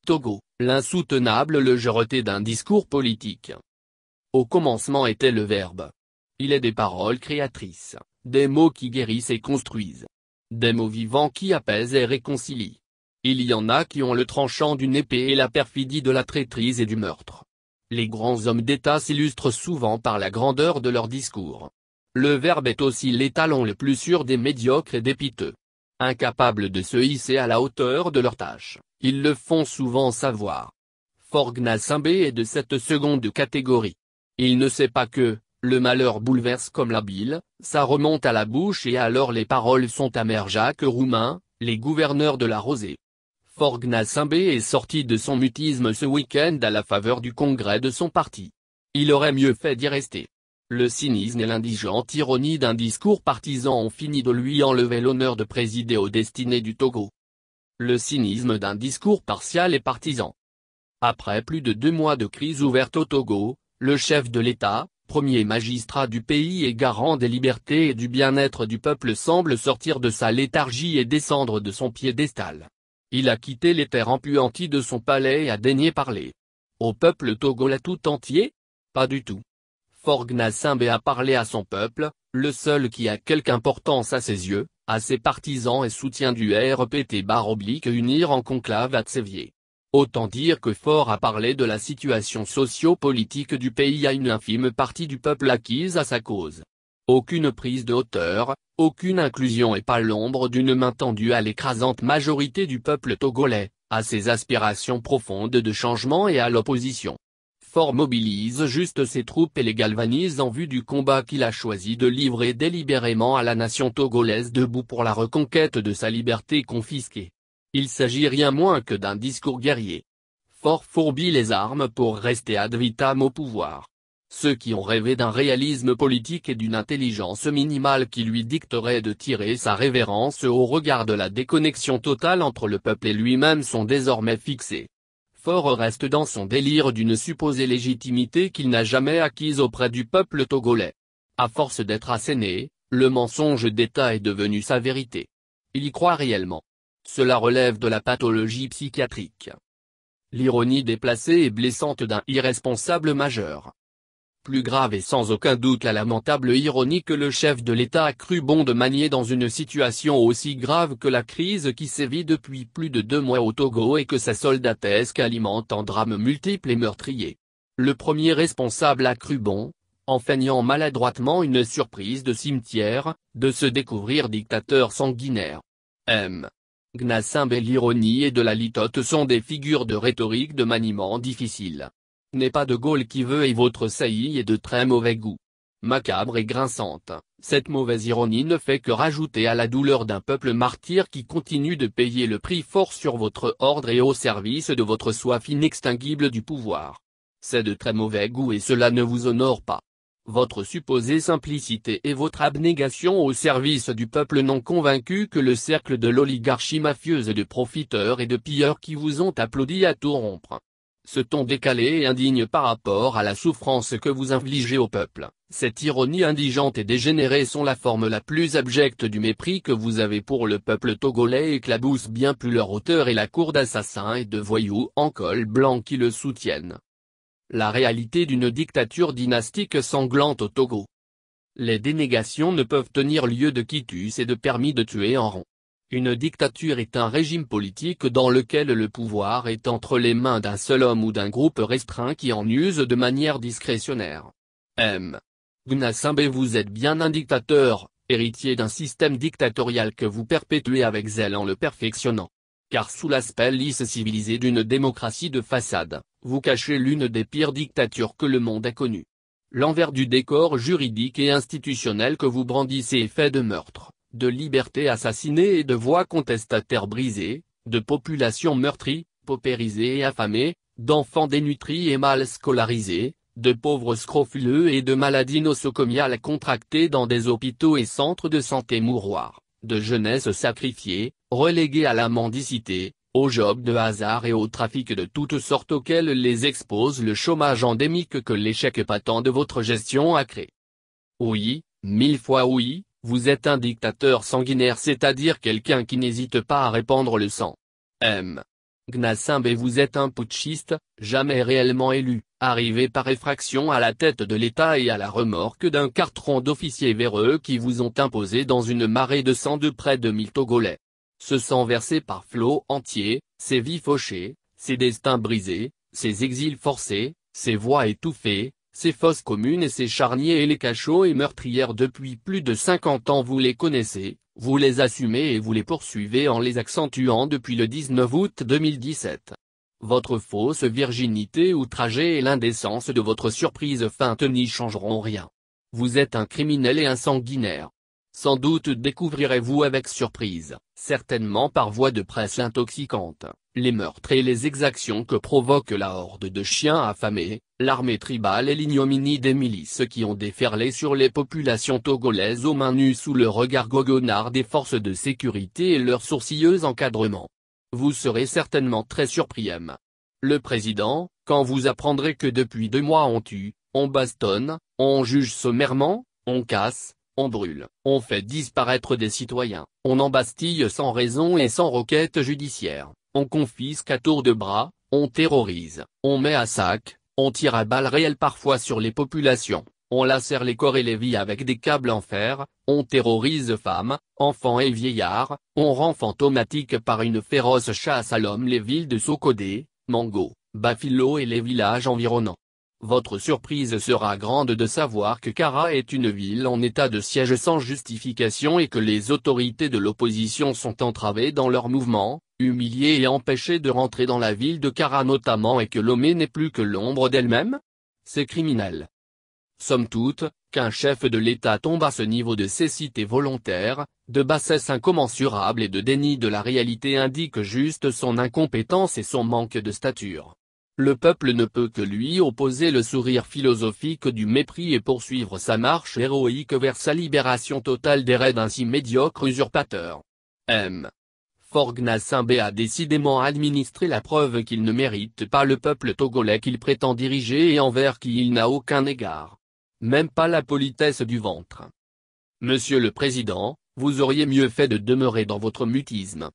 Togo, l'insoutenable légèreté d'un discours politique. Au commencement était le verbe. Il est des paroles créatrices, des mots qui guérissent et construisent. Des mots vivants qui apaisent et réconcilient. Il y en a qui ont le tranchant d'une épée et la perfidie de la traîtrise et du meurtre. Les grands hommes d'État s'illustrent souvent par la grandeur de leur discours. Le verbe est aussi l'étalon le plus sûr des médiocres et des piteux. Incapables de se hisser à la hauteur de leur tâche, ils le font souvent savoir. Faure Gnassingbé est de cette seconde catégorie. Il ne sait pas que, le malheur bouleverse comme la bile, ça remonte à la bouche et alors les paroles sont amères. Jacques Roumain, les gouverneurs de la rosée. Faure Gnassingbé est sorti de son mutisme ce week-end à la faveur du congrès de son parti. Il aurait mieux fait d'y rester. Le cynisme et l'indigente ironie d'un discours partisan ont fini de lui enlever l'honneur de présider aux destinées du Togo. Le cynisme d'un discours partial et partisan. Après plus de 2 mois de crise ouverte au Togo, le chef de l'État, premier magistrat du pays et garant des libertés et du bien-être du peuple semble sortir de sa léthargie et descendre de son piédestal. Il a quitté les terres empuanties de son palais et a daigné parler. Au peuple togolais tout entier? Pas du tout. Faure Gnassingbé a parlé à son peuple, le seul qui a quelque importance à ses yeux, à ses partisans et soutiens du RPT-Unir en conclave à Tsévié. Autant dire que Faure a parlé de la situation socio-politique du pays à une infime partie du peuple acquise à sa cause. Aucune prise de hauteur, aucune inclusion et pas l'ombre d'une main tendue à l'écrasante majorité du peuple togolais, à ses aspirations profondes de changement et à l'opposition. Faure mobilise juste ses troupes et les galvanise en vue du combat qu'il a choisi de livrer délibérément à la nation togolaise debout pour la reconquête de sa liberté confisquée. Il s'agit rien moins que d'un discours guerrier. Faure fourbit les armes pour rester ad vitam au pouvoir. Ceux qui ont rêvé d'un réalisme politique et d'une intelligence minimale qui lui dicterait de tirer sa révérence au regard de la déconnexion totale entre le peuple et lui-même sont désormais fixés. Faure reste dans son délire d'une supposée légitimité qu'il n'a jamais acquise auprès du peuple togolais. À force d'être asséné, le mensonge d'État est devenu sa vérité. Il y croit réellement. Cela relève de la pathologie psychiatrique. L'ironie déplacée et blessante d'un irresponsable majeur. Plus grave et sans aucun doute la lamentable ironie que le chef de l'État a cru bon de manier dans une situation aussi grave que la crise qui sévit depuis plus de 2 mois au Togo et que sa soldatesque alimente en drames multiples et meurtriers. Le premier responsable a cru bon, en feignant maladroitement une surprise de cimetière, de se découvrir dictateur sanguinaire. Gnassingbé. L'ironie et de la litote sont des figures de rhétorique de maniement difficile. N'est pas de Gaulle qui veut et votre saillie est de très mauvais goût. Macabre et grinçante, cette mauvaise ironie ne fait que rajouter à la douleur d'un peuple martyr qui continue de payer le prix fort sur votre ordre et au service de votre soif inextinguible du pouvoir. C'est de très mauvais goût et cela ne vous honore pas. Votre supposée simplicité et votre abnégation au service du peuple n'ont convaincu que le cercle de l'oligarchie mafieuse de profiteurs et de pilleurs qui vous ont applaudi à tout rompre. Ce ton décalé et indigne par rapport à la souffrance que vous infligez au peuple, cette ironie indigente et dégénérée sont la forme la plus abjecte du mépris que vous avez pour le peuple togolais et éclaboussent bien plus leur auteur et la cour d'assassins et de voyous en col blanc qui le soutiennent. La réalité d'une dictature dynastique sanglante au Togo. Les dénégations ne peuvent tenir lieu de quitus et de permis de tuer en rond. Une dictature est un régime politique dans lequel le pouvoir est entre les mains d'un seul homme ou d'un groupe restreint qui en use de manière discrétionnaire. Gnassingbé. Vous êtes bien un dictateur, héritier d'un système dictatorial que vous perpétuez avec zèle en le perfectionnant. Car sous l'aspect lisse civilisé d'une démocratie de façade, vous cachez l'une des pires dictatures que le monde ait connues. L'envers du décor juridique et institutionnel que vous brandissez est fait de meurtres, de libertés assassinées et de voix contestataires brisées, de populations meurtries, paupérisées et affamées, d'enfants dénutris et mal scolarisés, de pauvres scrofuleux et de maladies nosocomiales contractées dans des hôpitaux et centres de santé mouroirs, de jeunesse sacrifiée, reléguée à la mendicité, aux jobs de hasard et aux trafics de toutes sortes auxquels les expose le chômage endémique que l'échec patent de votre gestion a créé. Oui, 1000 fois oui, vous êtes un dictateur sanguinaire, c'est-à-dire quelqu'un qui n'hésite pas à répandre le sang. Gnassingbé, vous êtes un putschiste, jamais réellement élu, arrivé par effraction à la tête de l'État et à la remorque d'un cartron d'officiers véreux qui vous ont imposé dans une marée de sang de près de 1000 Togolais. Ce sang versé par flots entiers, ces vies fauchées, ces destins brisés, ces exils forcés, ces voix étouffées, ces fosses communes et ces charniers et les cachots et meurtrières depuis plus de 50 ans, vous les connaissez, vous les assumez et vous les poursuivez en les accentuant depuis le 19 août 2017. Votre fausse virginité outragée et l'indécence de votre surprise feinte n'y changeront rien. Vous êtes un criminel et un sanguinaire. Sans doute découvrirez-vous avec surprise, certainement par voie de presse intoxicante, les meurtres et les exactions que provoque la horde de chiens affamés, l'armée tribale et l'ignominie des milices qui ont déferlé sur les populations togolaises aux mains nues sous le regard goguenard des forces de sécurité et leur sourcilleux encadrement. Vous serez certainement très surpris, le président, quand vous apprendrez que depuis 2 mois on tue, on bastonne, on juge sommairement, on casse, on brûle, on fait disparaître des citoyens, on embastille sans raison et sans requête judiciaire, on confisque à tour de bras, on terrorise, on met à sac, on tire à balles réelles parfois sur les populations, on lacère les corps et les vies avec des câbles en fer, on terrorise femmes, enfants et vieillards, on rend fantomatique par une féroce chasse à l'homme les villes de Sokodé, Mango, Bafilo et les villages environnants. Votre surprise sera grande de savoir que Kara est une ville en état de siège sans justification et que les autorités de l'opposition sont entravées dans leurs mouvements, humiliées et empêchées de rentrer dans la ville de Kara notamment, et que Lomé n'est plus que l'ombre d'elle-même. C'est criminel. Somme toute, qu'un chef de l'État tombe à ce niveau de cécité volontaire, de bassesse incommensurable et de déni de la réalité indique juste son incompétence et son manque de stature. Le peuple ne peut que lui opposer le sourire philosophique du mépris et poursuivre sa marche héroïque vers sa libération totale des raids d'un si médiocre usurpateur. Faure Gnassingbé a décidément administré la preuve qu'il ne mérite pas le peuple togolais qu'il prétend diriger et envers qui il n'a aucun égard. Même pas la politesse du ventre. Monsieur le Président, vous auriez mieux fait de demeurer dans votre mutisme.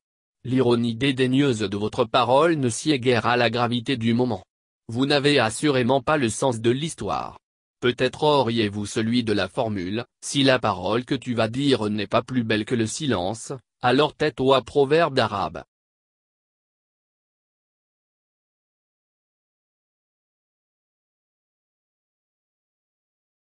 L'ironie dédaigneuse de votre parole ne sied guère à la gravité du moment. Vous n'avez assurément pas le sens de l'histoire. Peut-être auriez-vous celui de la formule, si la parole que tu vas dire n'est pas plus belle que le silence, alors tais-toi, proverbe arabe.